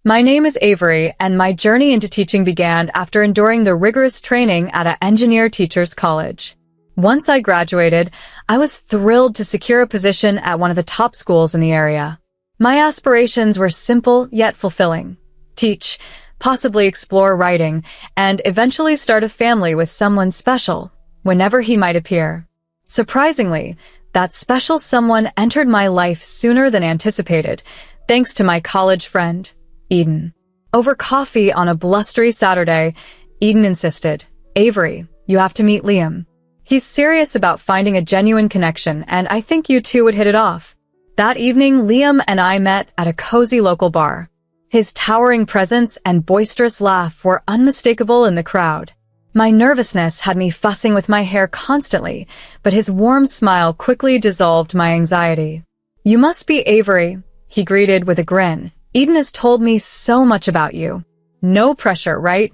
My name is Avery, and my journey into teaching began after enduring the rigorous training at an engineer teacher's college. Once I graduated, I was thrilled to secure a position at one of the top schools in the area. My aspirations were simple yet fulfilling. Teach, possibly explore writing, and eventually start a family with someone special, whenever he might appear. Surprisingly, that special someone entered my life sooner than anticipated, thanks to my college friend, Eden. Over coffee on a blustery Saturday, Eden insisted, "Avery, you have to meet Liam. He's serious about finding a genuine connection, and I think you two would hit it off." That evening, Liam and I met at a cozy local bar. His towering presence and boisterous laugh were unmistakable in the crowd. My nervousness had me fussing with my hair constantly, but his warm smile quickly dissolved my anxiety. "You must be Avery," he greeted with a grin. "Eden has told me so much about you." No pressure, right?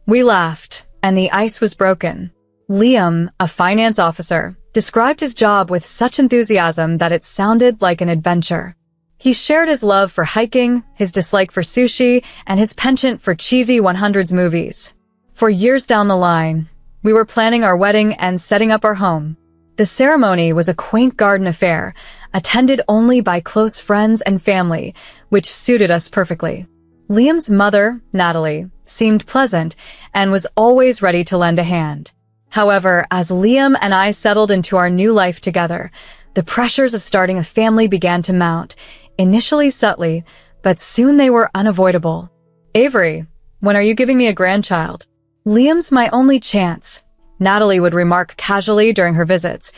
We laughed, and the ice was broken. Liam, a finance officer, described his job with such enthusiasm that it sounded like an adventure. He shared his love for hiking, his dislike for sushi, and his penchant for cheesy 100s movies. For years down the line, we were planning our wedding and setting up our home. The ceremony was a quaint garden affair, attended only by close friends and family, which suited us perfectly. Liam's mother, Natalie, seemed pleasant and was always ready to lend a hand. However, as Liam and I settled into our new life together, the pressures of starting a family began to mount, initially subtly, but soon they were unavoidable. "Avery, when are you giving me a grandchild?" "Liam's my only chance," Natalie would remark casually during her visits,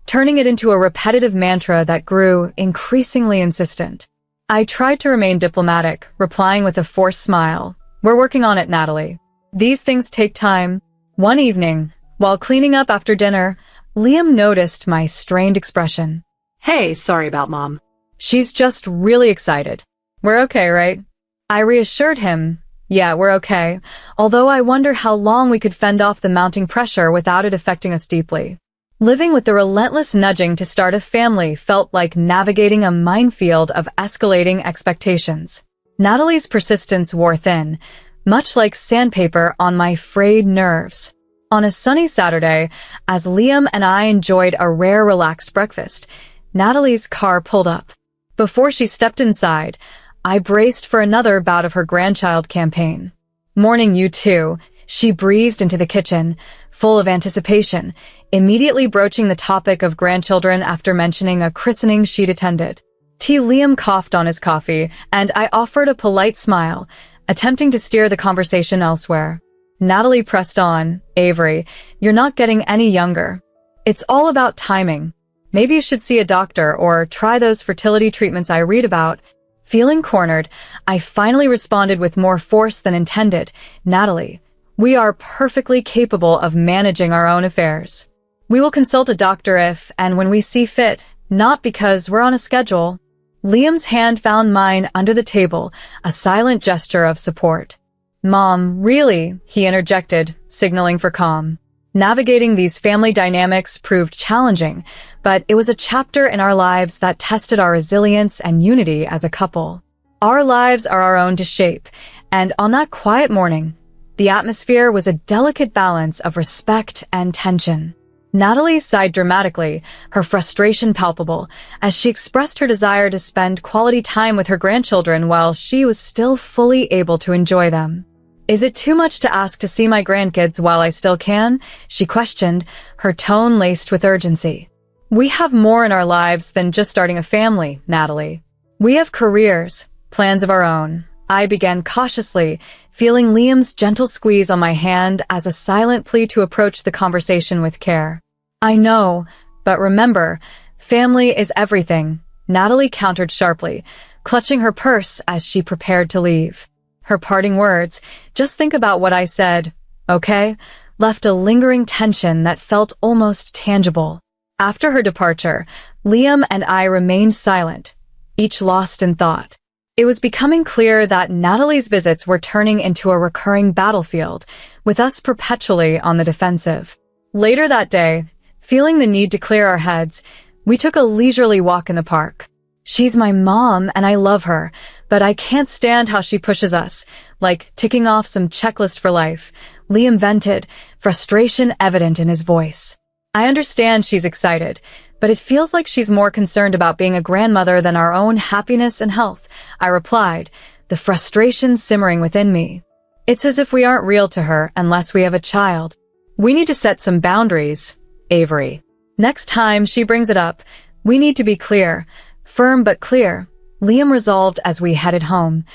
turning it into a repetitive mantra that grew increasingly insistent. I tried to remain diplomatic, replying with a forced smile. "We're working on it, Natalie. These things take time." One evening, while cleaning up after dinner, Liam noticed my strained expression. "Hey, sorry about Mom." "She's just really excited. We're okay, right?" I reassured him, "Yeah, we're okay, although I wonder how long we could fend off the mounting pressure without it affecting us deeply." Living with the relentless nudging to start a family felt like navigating a minefield of escalating expectations. Natalie's persistence wore thin, much like sandpaper on my frayed nerves. On a sunny Saturday, as Liam and I enjoyed a rare relaxed breakfast, Natalie's car pulled up. Before she stepped inside, I braced for another bout of her grandchild campaign. "Morning, you two," she breezed into the kitchen, full of anticipation, immediately broaching the topic of grandchildren after mentioning a christening she'd attended. Liam coughed on his coffee, and I offered a polite smile, attempting to steer the conversation elsewhere. Natalie pressed on, "Avery, you're not getting any younger. It's all about timing. Maybe you should see a doctor or try those fertility treatments I read about." Feeling cornered, I finally responded with more force than intended. "Natalie, we are perfectly capable of managing our own affairs. We will consult a doctor if and when we see fit, not because we're on a schedule." Liam's hand found mine under the table, a silent gesture of support. "Mom, really?" he interjected, signaling for calm. Navigating these family dynamics proved challenging, but it was a chapter in our lives that tested our resilience and unity as a couple. Our lives are our own to shape, and on that quiet morning, the atmosphere was a delicate balance of respect and tension. Natalie sighed dramatically, her frustration palpable, as she expressed her desire to spend quality time with her grandchildren while she was still fully able to enjoy them. "Is it too much to ask to see my grandkids while I still can?" she questioned, her tone laced with urgency. "We have more in our lives than just starting a family, Natalie. We have careers, plans of our own." I began cautiously, feeling Liam's gentle squeeze on my hand as a silent plea to approach the conversation with care. "I know, but remember, family is everything," Natalie countered sharply, clutching her purse as she prepared to leave. Her parting words, "Just think about what I said, okay?" left a lingering tension that felt almost tangible. After her departure, Liam and I remained silent, each lost in thought. It was becoming clear that Natalie's visits were turning into a recurring battlefield, with us perpetually on the defensive. Later that day, feeling the need to clear our heads, we took a leisurely walk in the park. "She's my mom and I love her, but I can't stand how she pushes us, like ticking off some checklist for life," Liam vented, frustration evident in his voice. "I understand she's excited, but it feels like she's more concerned about being a grandmother than our own happiness and health," I replied, the frustration simmering within me. "It's as if we aren't real to her unless we have a child. We need to set some boundaries, Avery. Next time she brings it up, we need to be clear, firm but clear," Liam resolved as we headed home,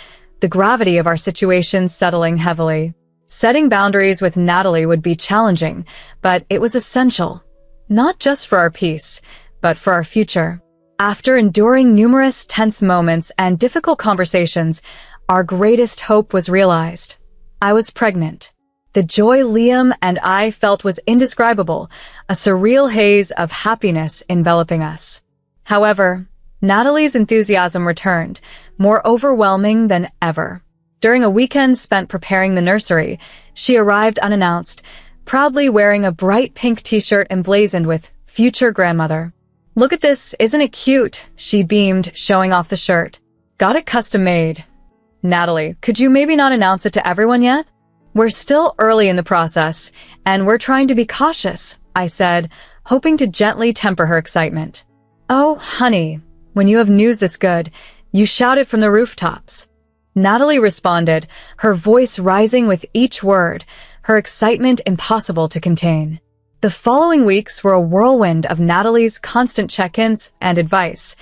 the gravity of our situation settling heavily. Setting boundaries with Natalie would be challenging, but it was essential, not just for our peace, but for our future. After enduring numerous tense moments and difficult conversations, our greatest hope was realized. I was pregnant. The joy Liam and I felt was indescribable, a surreal haze of happiness enveloping us. However, Natalie's enthusiasm returned, more overwhelming than ever. During a weekend spent preparing the nursery, she arrived unannounced, proudly wearing a bright pink t-shirt emblazoned with "Future Grandmother." "Look at this, isn't it cute?" she beamed, showing off the shirt. "Got it custom-made." "Natalie, could you maybe not announce it to everyone yet? We're still early in the process, and we're trying to be cautious," I said, hoping to gently temper her excitement. "Oh, honey, when you have news this good, you shout it from the rooftops," Natalie responded, her voice rising with each word, her excitement impossible to contain. The following weeks were a whirlwind of Natalie's constant check-ins and advice,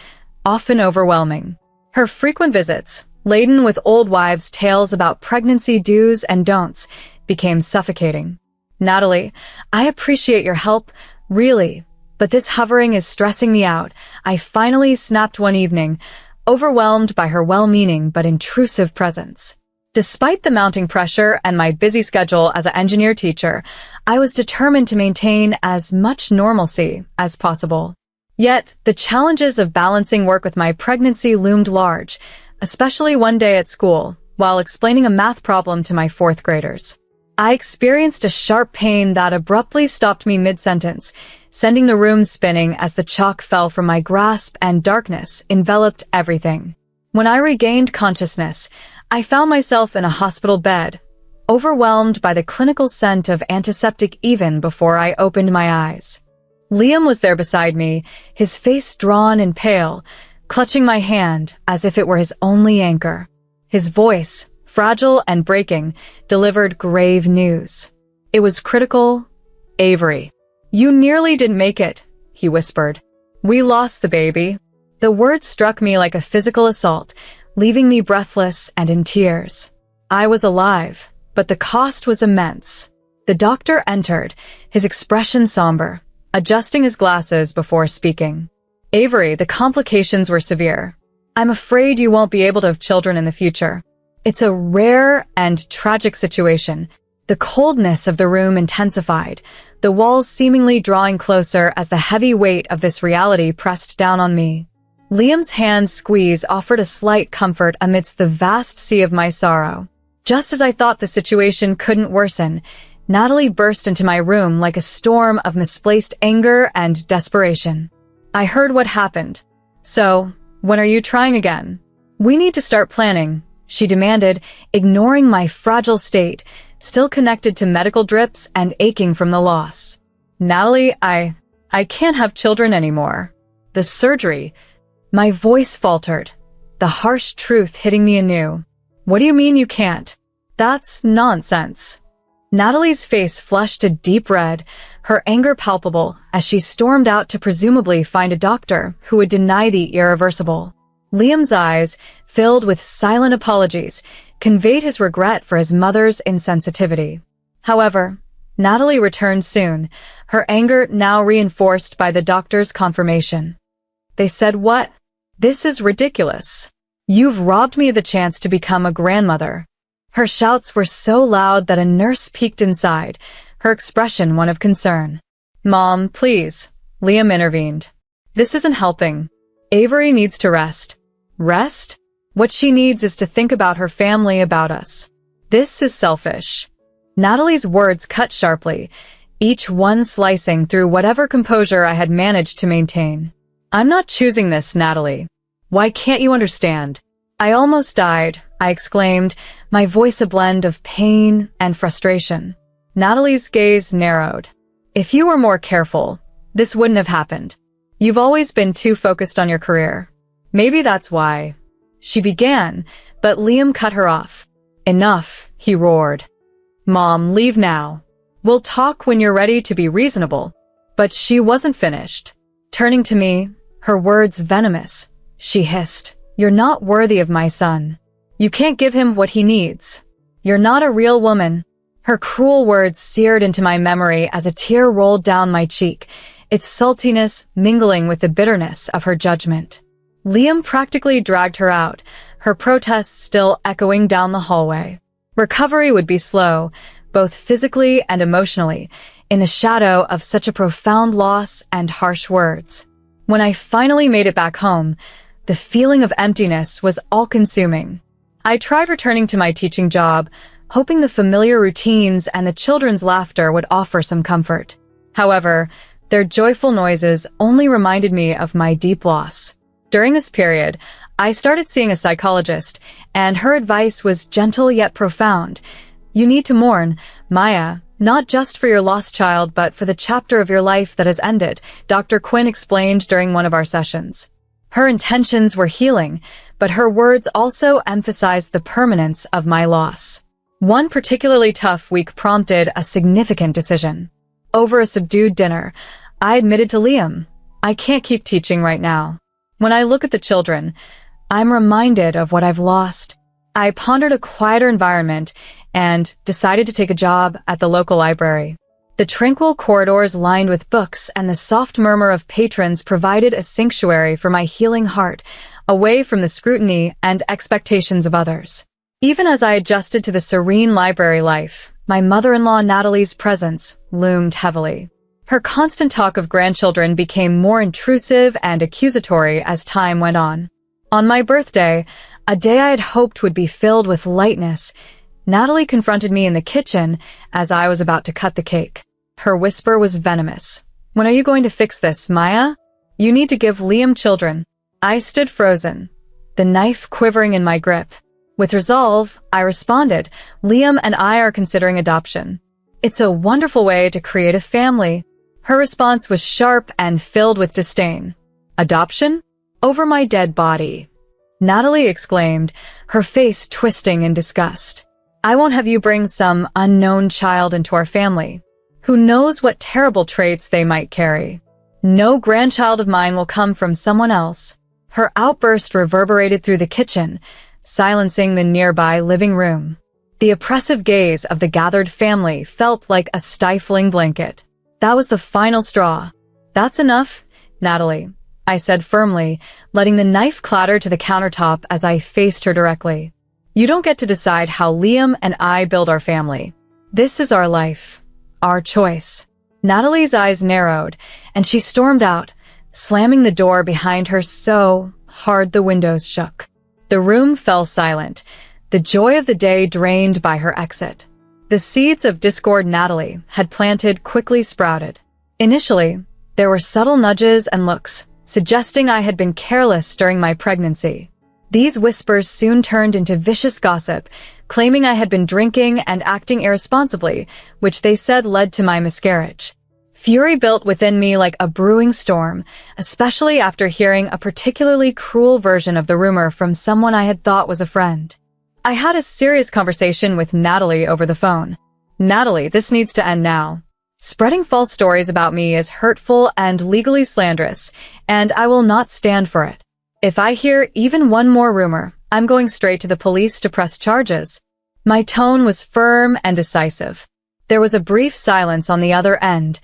often overwhelming. Her frequent visits, laden with old wives' tales about pregnancy do's and don'ts, became suffocating. "Natalie, I appreciate your help, really, but this hovering is stressing me out," I finally snapped one evening, overwhelmed by her well-meaning but intrusive presence. Despite the mounting pressure and my busy schedule as an engineer teacher, I was determined to maintain as much normalcy as possible. Yet, the challenges of balancing work with my pregnancy loomed large, especially one day at school, while explaining a math problem to my fourth graders. I experienced a sharp pain that abruptly stopped me mid-sentence, sending the room spinning as the chalk fell from my grasp and darkness enveloped everything. When I regained consciousness, I found myself in a hospital bed, overwhelmed by the clinical scent of antiseptic even before I opened my eyes. Liam was there beside me, his face drawn and pale, clutching my hand as if it were his only anchor. His voice, fragile and breaking, delivered grave news. It was critical. "Avery, you nearly didn't make it," he whispered. "We lost the baby." The words struck me like a physical assault, leaving me breathless and in tears. I was alive, but the cost was immense. The doctor entered, his expression somber, adjusting his glasses before speaking. "Avery, the complications were severe. I'm afraid you won't be able to have children in the future. It's a rare and tragic situation." The coldness of the room intensified, the walls seemingly drawing closer as the heavy weight of this reality pressed down on me. Liam's hand squeeze offered a slight comfort amidst the vast sea of my sorrow. Just as I thought the situation couldn't worsen, Natalie burst into my room like a storm of misplaced anger and desperation. "I heard what happened. So, when are you trying again? We need to start planning," she demanded, ignoring my fragile state, still connected to medical drips and aching from the loss. "Natalie, I can't have children anymore. The surgery..." My voice faltered, the harsh truth hitting me anew. "What do you mean you can't? That's nonsense." Natalie's face flushed a deep red, her anger palpable as she stormed out to presumably find a doctor who would deny the irreversible. Liam's eyes, filled with silent apologies, conveyed his regret for his mother's insensitivity. However, Natalie returned soon, her anger now reinforced by the doctor's confirmation. "They said what? This is ridiculous. You've robbed me of the chance to become a grandmother." Her shouts were so loud that a nurse peeked inside, her expression one of concern. "Mom, please," Liam intervened. "This isn't helping. Avery needs to rest." "Rest? What she needs is to think about her family, about us. This is selfish." Natalie's words cut sharply, each one slicing through whatever composure I had managed to maintain. "I'm not choosing this, Natalie. Why can't you understand? I almost died, I exclaimed, my voice a blend of pain and frustration. Natalie's gaze narrowed. If you were more careful, this wouldn't have happened. You've always been too focused on your career. Maybe that's why. She began, but Liam cut her off. Enough, he roared. Mom, leave now. We'll talk when you're ready to be reasonable. But she wasn't finished. Turning to me, her words venomous, she hissed, You're not worthy of my son. You can't give him what he needs. You're not a real woman. Her cruel words seared into my memory as a tear rolled down my cheek, its saltiness mingling with the bitterness of her judgment. Liam practically dragged her out, her protests still echoing down the hallway. Recovery would be slow, both physically and emotionally, in the shadow of such a profound loss and harsh words. When I finally made it back home, the feeling of emptiness was all-consuming. I tried returning to my teaching job, hoping the familiar routines and the children's laughter would offer some comfort. However, their joyful noises only reminded me of my deep loss. During this period, I started seeing a psychologist, and her advice was gentle yet profound. You need to mourn, Maya, not just for your lost child, but for the chapter of your life that has ended, Dr. Quinn explained during one of our sessions. Her intentions were healing, but her words also emphasized the permanence of my loss. One particularly tough week prompted a significant decision. Over a subdued dinner, I admitted to Liam, I can't keep teaching right now. When I look at the children, I'm reminded of what I've lost. I pondered a quieter environment and decided to take a job at the local library. The tranquil corridors lined with books and the soft murmur of patrons provided a sanctuary for my healing heart, away from the scrutiny and expectations of others. Even as I adjusted to the serene library life, my mother-in-law Natalie's presence loomed heavily. Her constant talk of grandchildren became more intrusive and accusatory as time went on. On my birthday, a day I had hoped would be filled with lightness, Natalie confronted me in the kitchen as I was about to cut the cake. Her whisper was venomous. When are you going to fix this, Maya? You need to give Liam children. I stood frozen, the knife quivering in my grip. With resolve, I responded, Liam and I are considering adoption. It's a wonderful way to create a family. Her response was sharp and filled with disdain. Adoption? Over my dead body. Natalie exclaimed, her face twisting in disgust. I won't have you bring some unknown child into our family. Who knows what terrible traits they might carry? No grandchild of mine will come from someone else. Her outburst reverberated through the kitchen, silencing the nearby living room. The oppressive gaze of the gathered family felt like a stifling blanket. That was the final straw. That's enough, Natalie, I said firmly, letting the knife clatter to the countertop as I faced her directly. You don't get to decide how Liam and I build our family. This is our life, our choice. Natalie's eyes narrowed, and she stormed out, slamming the door behind her so hard the windows shook. The room fell silent, the joy of the day drained by her exit. The seeds of discord Natalie had planted quickly sprouted. Initially, there were subtle nudges and looks, suggesting I had been careless during my pregnancy. These whispers soon turned into vicious gossip, claiming I had been drinking and acting irresponsibly, which they said led to my miscarriage. Fury built within me like a brewing storm, especially after hearing a particularly cruel version of the rumor from someone I had thought was a friend. I had a serious conversation with Natalie over the phone. Natalie, this needs to end now. Spreading false stories about me is hurtful and legally slanderous, and I will not stand for it. If I hear even one more rumor, I'm going straight to the police to press charges. My tone was firm and decisive. There was a brief silence on the other end,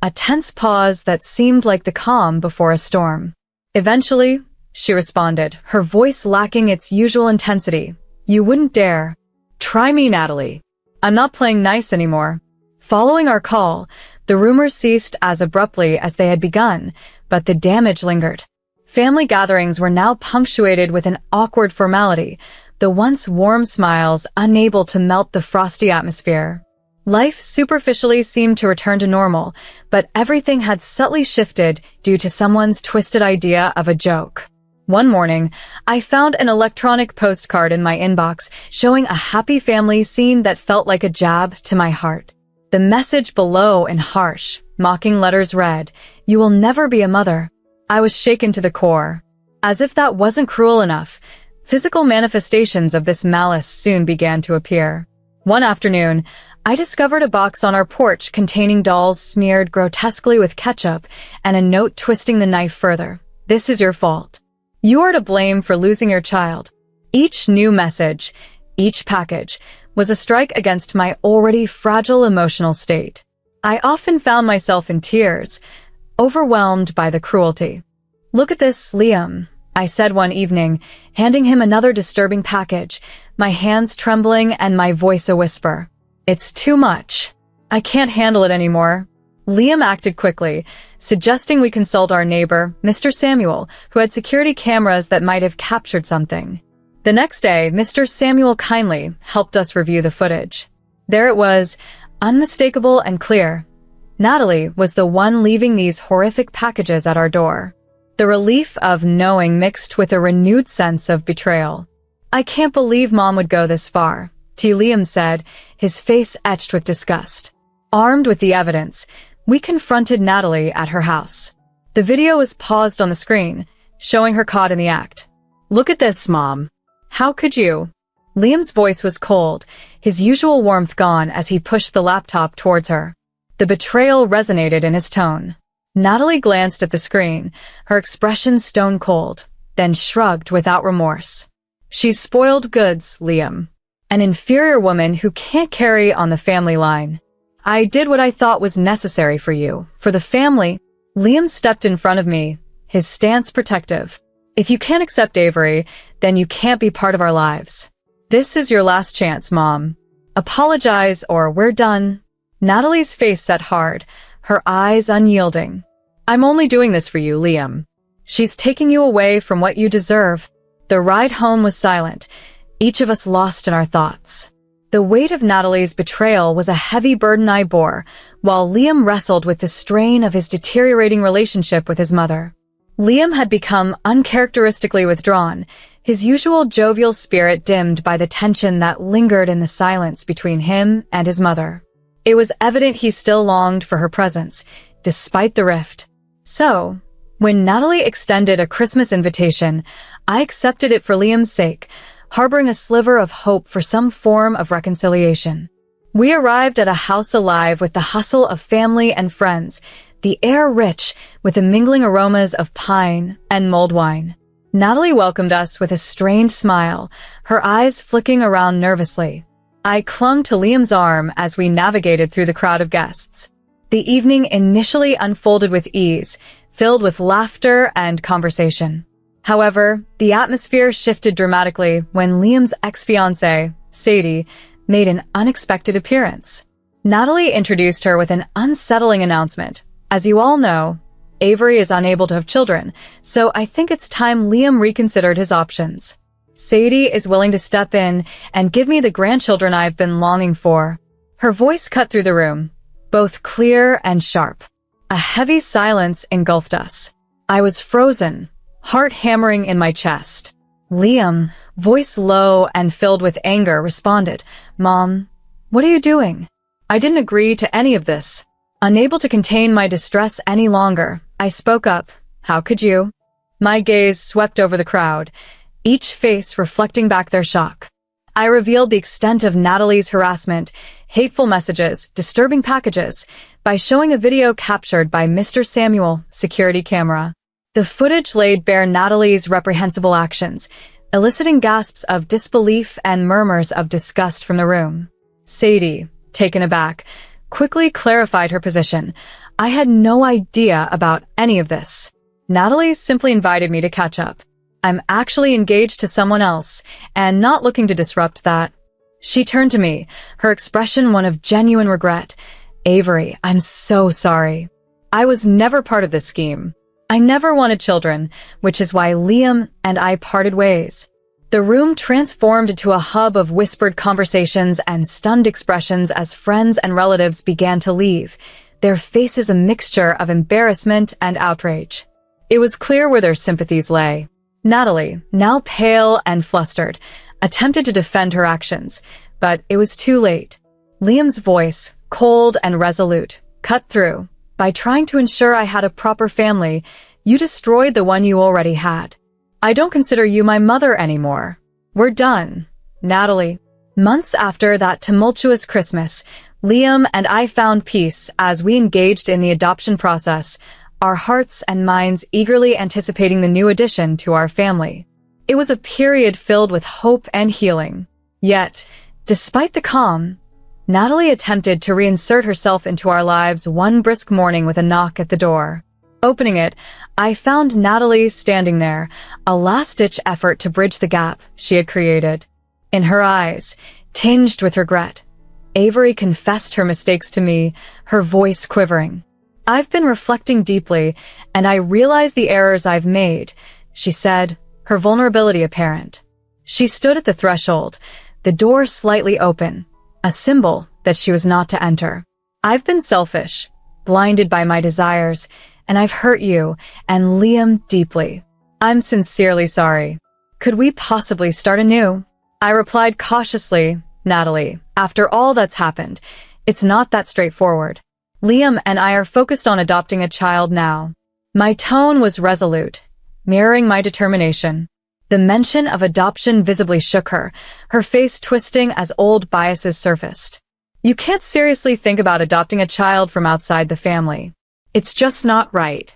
a tense pause that seemed like the calm before a storm. Eventually, she responded, her voice lacking its usual intensity. You wouldn't dare. Try me, Natalie. I'm not playing nice anymore. Following our call, the rumors ceased as abruptly as they had begun, but the damage lingered. Family gatherings were now punctuated with an awkward formality, the once warm smiles unable to melt the frosty atmosphere. Life superficially seemed to return to normal, but everything had subtly shifted due to someone's twisted idea of a joke. One morning, I found an electronic postcard in my inbox showing a happy family scene that felt like a jab to my heart. The message below in harsh, mocking letters read, "You will never be a mother." I was shaken to the core. As if that wasn't cruel enough, physical manifestations of this malice soon began to appear. One afternoon, I discovered a box on our porch containing dolls smeared grotesquely with ketchup and a note twisting the knife further. "This is your fault. You are to blame for losing your child." Each new message, each package, was a strike against my already fragile emotional state. I often found myself in tears, overwhelmed by the cruelty. "Look at this, Liam," I said one evening, handing him another disturbing package, my hands trembling and my voice a whisper. "It's too much. I can't handle it anymore." Liam acted quickly, suggesting we consult our neighbor, Mr. Samuel, who had security cameras that might have captured something. The next day, Mr. Samuel kindly helped us review the footage. There it was, unmistakable and clear. Natalie was the one leaving these horrific packages at our door. The relief of knowing mixed with a renewed sense of betrayal. "I can't believe Mom would go this far," Liam said, his face etched with disgust. Armed with the evidence, we confronted Natalie at her house. The video was paused on the screen, showing her caught in the act. "Look at this, Mom. How could you?" Liam's voice was cold, his usual warmth gone as he pushed the laptop towards her. The betrayal resonated in his tone. Natalie glanced at the screen, her expression stone cold, then shrugged without remorse. "She's spoiled goods, Liam. An inferior woman who can't carry on the family line. I did what I thought was necessary for you, for the family." Liam stepped in front of me, his stance protective. "If you can't accept Avery, then you can't be part of our lives. This is your last chance, Mom. Apologize or we're done." Natalie's face set hard, her eyes unyielding. "I'm only doing this for you, Liam. She's taking you away from what you deserve." The ride home was silent, each of us lost in our thoughts. The weight of Natalie's betrayal was a heavy burden I bore, while Liam wrestled with the strain of his deteriorating relationship with his mother. Liam had become uncharacteristically withdrawn, his usual jovial spirit dimmed by the tension that lingered in the silence between him and his mother. It was evident he still longed for her presence, despite the rift. So, when Natalie extended a Christmas invitation, I accepted it for Liam's sake, harboring a sliver of hope for some form of reconciliation. We arrived at a house alive with the hustle of family and friends, the air rich with the mingling aromas of pine and mulled wine. Natalie welcomed us with a strained smile, her eyes flicking around nervously. I clung to Liam's arm as we navigated through the crowd of guests. The evening initially unfolded with ease, filled with laughter and conversation. However, the atmosphere shifted dramatically when Liam's ex-fiancée, Sadie, made an unexpected appearance. Natalie introduced her with an unsettling announcement. "As you all know, Avery is unable to have children, so I think it's time Liam reconsidered his options. Sadie is willing to step in and give me the grandchildren I've been longing for." Her voice cut through the room, both clear and sharp. A heavy silence engulfed us. I was frozen, heart hammering in my chest. Liam, voice low and filled with anger, responded, "Mom, what are you doing? I didn't agree to any of this." Unable to contain my distress any longer, I spoke up. "How could you?" My gaze swept over the crowd, each face reflecting back their shock. I revealed the extent of Natalie's harassment, hateful messages, disturbing packages, by showing a video captured by Mr. Samuel, security camera. The footage laid bare Natalie's reprehensible actions, eliciting gasps of disbelief and murmurs of disgust from the room. Sadie, taken aback, quickly clarified her position. "I had no idea about any of this. Natalie simply invited me to catch up. I'm actually engaged to someone else, and not looking to disrupt that." She turned to me, her expression one of genuine regret. "Avery, I'm so sorry. I was never part of this scheme. I never wanted children, which is why Liam and I parted ways." The room transformed into a hub of whispered conversations and stunned expressions as friends and relatives began to leave, their faces a mixture of embarrassment and outrage. It was clear where their sympathies lay. Natalie, now pale and flustered, attempted to defend her actions, but it was too late. Liam's voice, cold and resolute, cut through. By trying to ensure I had a proper family, you destroyed the one you already had. I don't consider you my mother anymore. We're done. Natalie. Months after that tumultuous Christmas, Liam and I found peace as we engaged in the adoption process, our hearts and minds eagerly anticipating the new addition to our family. It was a period filled with hope and healing. Yet, despite the calm, Natalie attempted to reinsert herself into our lives one brisk morning with a knock at the door. Opening it, I found Natalie standing there, a last-ditch effort to bridge the gap she had created. In her eyes, tinged with regret, Avery confessed her mistakes to me, her voice quivering. I've been reflecting deeply, and I realize the errors I've made, she said, her vulnerability apparent. She stood at the threshold, the door slightly open, a symbol that she was not to enter. I've been selfish, blinded by my desires, and I've hurt you and Liam deeply. I'm sincerely sorry. Could we possibly start anew? I replied cautiously, Natalie, after all that's happened, it's not that straightforward. Liam and I are focused on adopting a child now. My tone was resolute, mirroring my determination. The mention of adoption visibly shook her, her face twisting as old biases surfaced. You can't seriously think about adopting a child from outside the family. It's just not right.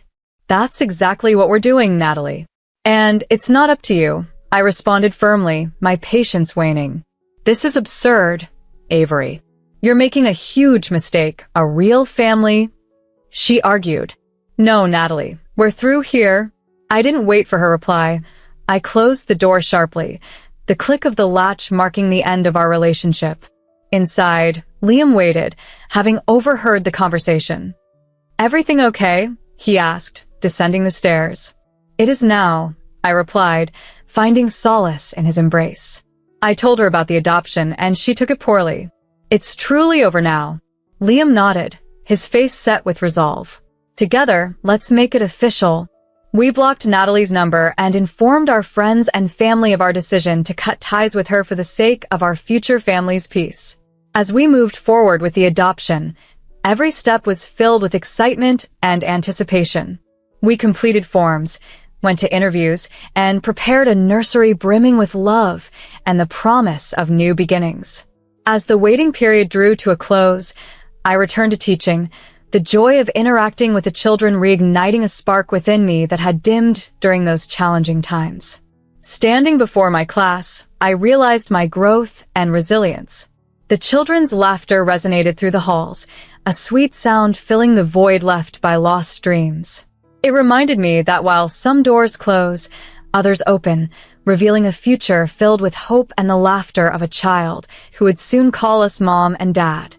That's exactly what we're doing, Natalie. And it's not up to you, I responded firmly, my patience waning. This is absurd, Avery. You're making a huge mistake. A real family? She argued. No, Natalie, we're through here. I didn't wait for her reply. I closed the door sharply, the click of the latch marking the end of our relationship. Inside, Liam waited, having overheard the conversation. Everything okay? He asked, descending the stairs. It is now, I replied, finding solace in his embrace. I told her about the adoption, and she took it poorly. It's truly over now. Liam nodded, his face set with resolve. Together, let's make it official. We blocked Natalie's number and informed our friends and family of our decision to cut ties with her for the sake of our future family's peace. As we moved forward with the adoption, every step was filled with excitement and anticipation. We completed forms, went to interviews, and prepared a nursery brimming with love and the promise of new beginnings. As the waiting period drew to a close, I returned to teaching, the joy of interacting with the children reigniting a spark within me that had dimmed during those challenging times. Standing before my class, I realized my growth and resilience. The children's laughter resonated through the halls, a sweet sound filling the void left by lost dreams. It reminded me that while some doors close, others open, revealing a future filled with hope and the laughter of a child who would soon call us Mom and Dad.